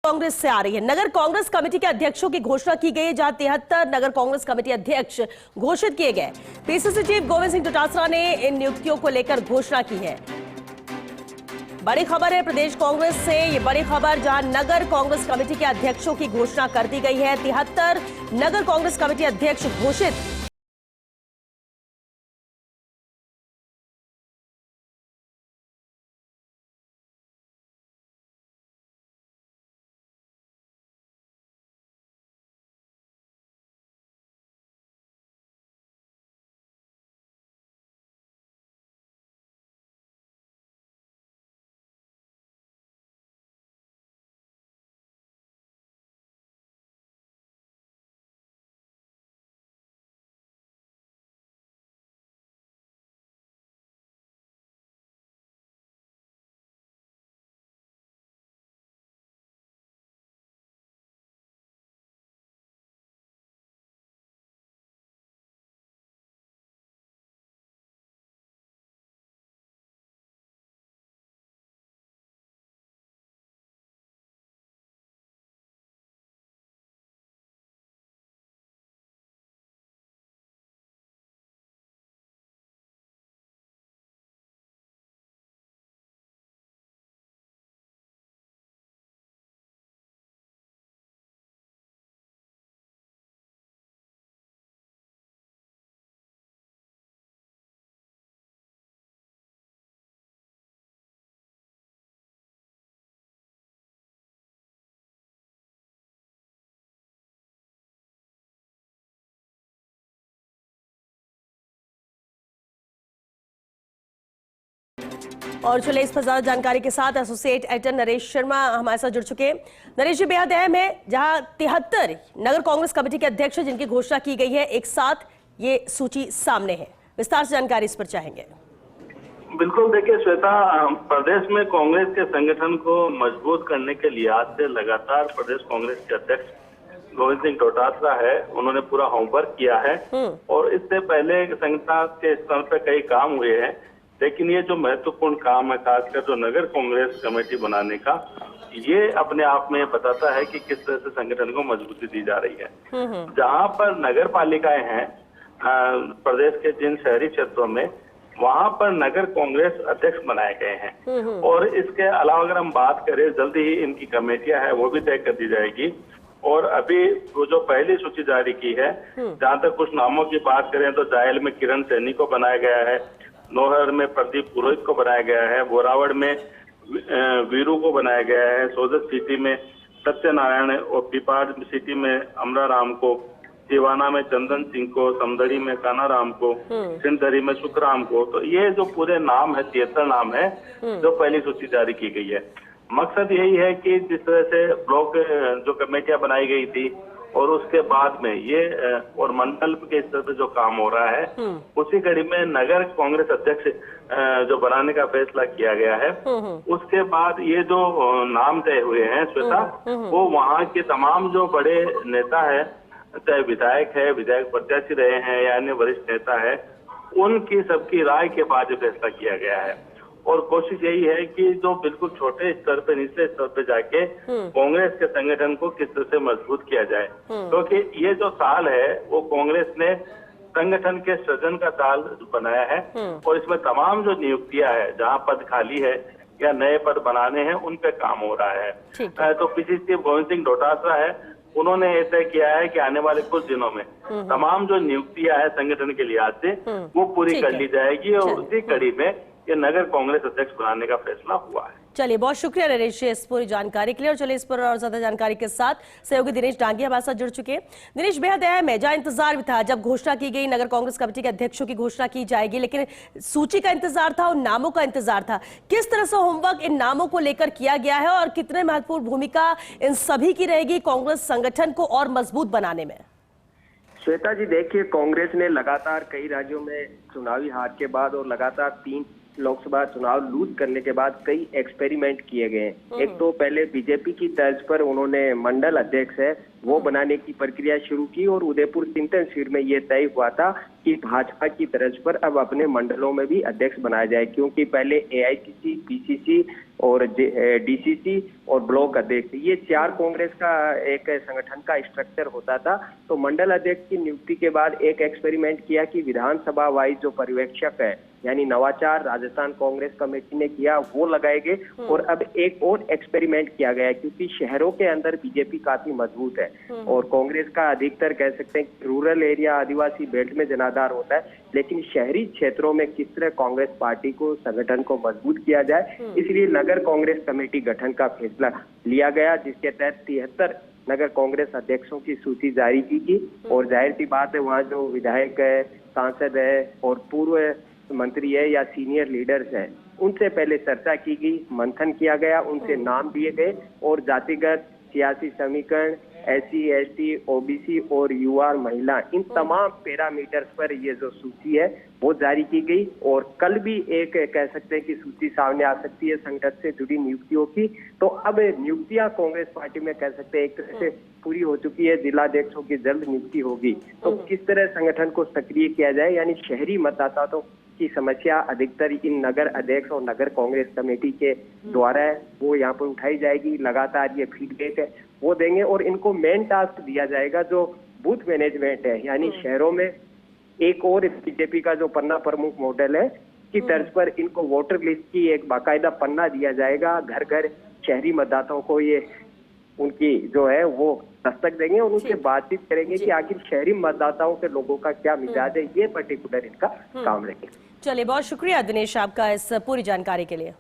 कांग्रेस से आ रही है। नगर कांग्रेस कमेटी के अध्यक्षों की घोषणा की गई है, जहां 73 नगर कांग्रेस कमेटी अध्यक्ष घोषित किए गए। पीसीसी चीफ गोविंद सिंह डोटासरा ने इन नियुक्तियों को लेकर घोषणा की है। बड़ी खबर है प्रदेश कांग्रेस से, ये बड़ी खबर जहां नगर कांग्रेस कमेटी के अध्यक्षों की घोषणा कर दी गई है। 73 नगर कांग्रेस कमेटी अध्यक्ष घोषित। और चले इस पर ज्यादा जानकारी के साथ एसोसिएट एडिटर नरेश शर्मा हमारे साथ जुड़ चुके हैं। नरेश जी, बेहद अहम है जहां 73 नगर कांग्रेस कमेटी के अध्यक्ष जिनकी घोषणा की गई है, एक साथ ये सूची सामने है, विस्तार से जानकारी इस पर चाहेंगे। बिल्कुल, देखिए श्वेता, प्रदेश में कांग्रेस के संगठन को मजबूत करने के लिहाज से लगातार प्रदेश कांग्रेस के अध्यक्ष गोविंद सिंह डोटासरा है, उन्होंने पूरा होमवर्क किया है और इससे पहले संगठन के स्तर पर कई काम हुए हैं। लेकिन ये जो महत्वपूर्ण काम है, खासकर जो नगर कांग्रेस कमेटी बनाने का, ये अपने आप में बताता है कि किस तरह से संगठन को मजबूती दी जा रही है। जहां पर नगर पालिकाएं हैं प्रदेश के जिन शहरी क्षेत्रों में, वहां पर नगर कांग्रेस अध्यक्ष बनाए गए हैं और इसके अलावा अगर हम बात करें, जल्दी ही इनकी कमेटियां है वो भी तय कर दी जाएगी। और अभी वो जो पहली सूची जारी की है, जहां तक कुछ नामों की बात करें तो जायल में किरण सैनी को बनाया गया है, नौहर में प्रदीप पुरोहित को बनाया गया है, बोरावड़ में वीरू को बनाया गया है, सोजत सिटी में सत्यनारायण और पिपाड़ सिटी में अमरा राम को, सिवाना में चंदन सिंह को, समदड़ी में कानाराम को, सिंधरी में सुखराम को। तो ये जो पूरे नाम है, 73 नाम है जो पहली सूची जारी की गई है। मकसद यही है कि जिस तरह से ब्लॉक जो कमेटियां बनाई गई थी और उसके बाद में ये और मंडल के स्तर पे जो काम हो रहा है, उसी कड़ी में नगर कांग्रेस अध्यक्ष जो बनाने का फैसला किया गया है, उसके बाद ये जो नाम तय हुए हैं श्वेता, वो वहाँ के तमाम जो बड़े नेता है, चाहे विधायक है, विधायक प्रत्याशी रहे हैं या अन्य वरिष्ठ नेता है, उनकी सबकी राय के बाद फैसला किया गया है। और कोशिश यही है कि जो बिल्कुल छोटे स्तर पे, निचले स्तर पे जाके कांग्रेस के संगठन को किस तरह से मजबूत किया जाए, क्योंकि ये जो साल है वो कांग्रेस ने संगठन के सृजन का साल बनाया है और इसमें तमाम जो नियुक्तियां है, जहां पद खाली है या नए पद बनाने हैं, उन पे काम हो रहा है। तो पीसीसी चीफ गोविंद सिंह डोटासरा है, उन्होंने ऐसा किया है कि आने वाले कुछ दिनों में तमाम जो नियुक्तियां है संगठन के लिहाज से वो पूरी कर ली जाएगी और उसी कड़ी में ये नगर कांग्रेस अध्यक्ष बनाने का फैसला हुआ है। चलिए, बहुत शुक्रिया नरेश इस पूरी जानकारी के लिए। और चलिए इस पर और ज्यादा जानकारी के साथ सहयोगी दिनेश डांगी हमारे साथ जुड़ चुके हैं। दिनेश, बेहद अहम है, जहां इंतजार भी था जब घोषणा की गई नगर कांग्रेस कमेटी के अध्यक्षों की घोषणा की जाएगी, लेकिन सूची का इंतजार था और नामों का इंतजार था। किस तरह से होमवर्क इन नामों को लेकर किया गया है और कितने महत्वपूर्ण भूमिका इन सभी की रहेगी कांग्रेस संगठन को और मजबूत बनाने में? श्वेता जी, देखिए, कांग्रेस ने लगातार कई राज्यों में चुनावी हार के बाद और लगातार लोकसभा चुनाव लूज करने के बाद कई एक्सपेरिमेंट किए गए हैं। एक तो पहले बीजेपी की तर्ज पर उन्होंने मंडल अध्यक्ष है वो बनाने की प्रक्रिया शुरू की और उदयपुर चिंतन शिविर में ये तय हुआ था कि भाजपा की तर्ज पर अब अपने मंडलों में भी अध्यक्ष बनाया जाए, क्योंकि पहले एआईसीसी, पीसीसी और डीसीसी और ब्लॉक अध्यक्ष ये 4 कांग्रेस का एक संगठन का स्ट्रक्चर होता था। तो मंडल अध्यक्ष की नियुक्ति के बाद एक एक्सपेरिमेंट किया कि विधानसभा वाइज जो पर्यवेक्षक है यानी नवाचार राजस्थान कांग्रेस कमेटी ने किया वो लगाए गए। और अब एक और एक्सपेरिमेंट किया गया है, क्योंकि शहरों के अंदर बीजेपी काफी मजबूत है और कांग्रेस का अधिकतर कह सकते हैं रूरल एरिया आदिवासी बेल्ट में जनाधार होता है, लेकिन शहरी क्षेत्रों में किस तरह कांग्रेस पार्टी को संगठन को मजबूत किया जाए, इसलिए नगर कांग्रेस कमेटी गठन का फैसला लिया गया, जिसके तहत 73 नगर कांग्रेस अध्यक्षों की सूची जारी की गई। और जाहिर सी बात है वहाँ जो विधायक है, सांसद है और पूर्व मंत्री है या सीनियर लीडर्स हैं उनसे पहले चर्चा की गई, मंथन किया गया, उनसे नाम दिए गए और जातिगत सियासी समीकरण SC, ST, OBC और युवा महिला इन तमाम पैरामीटर्स पर ये जो सूची है वो जारी की गई। और कल भी एक कह सकते हैं कि सूची सामने आ सकती है संगठन से जुड़ी नियुक्तियों की। तो अब नियुक्तियां कांग्रेस पार्टी में कह सकते हैं एक तरह से पूरी हो चुकी है, जिलाध्यक्षों की जल्द नियुक्ति होगी। तो किस तरह संगठन को सक्रिय किया जाए, यानी शहरी मतदाताओं की समस्या अधिकतर इन नगर अध्यक्ष और नगर कांग्रेस कमेटी के द्वारा है वो यहाँ पर उठाई जाएगी। लगातार ये फीडबैक है वो देंगे और इनको मेन टास्क दिया जाएगा जो बूथ मैनेजमेंट है, यानी शहरों में एक और बीजेपी का जो पन्ना प्रमुख मॉडल है की तर्ज पर इनको वोटर लिस्ट की एक बाकायदा पन्ना दिया जाएगा। घर घर शहरी मतदाताओं को ये उनकी जो है वो दस्तक देंगे और उनसे बातचीत करेंगे कि आखिर शहरी मतदाताओं के लोगों का क्या मिजाज है, ये पर्टिकुलर इनका काम रहेगा। चलिए, बहुत शुक्रिया दिनेश आपका इस पूरी जानकारी के लिए।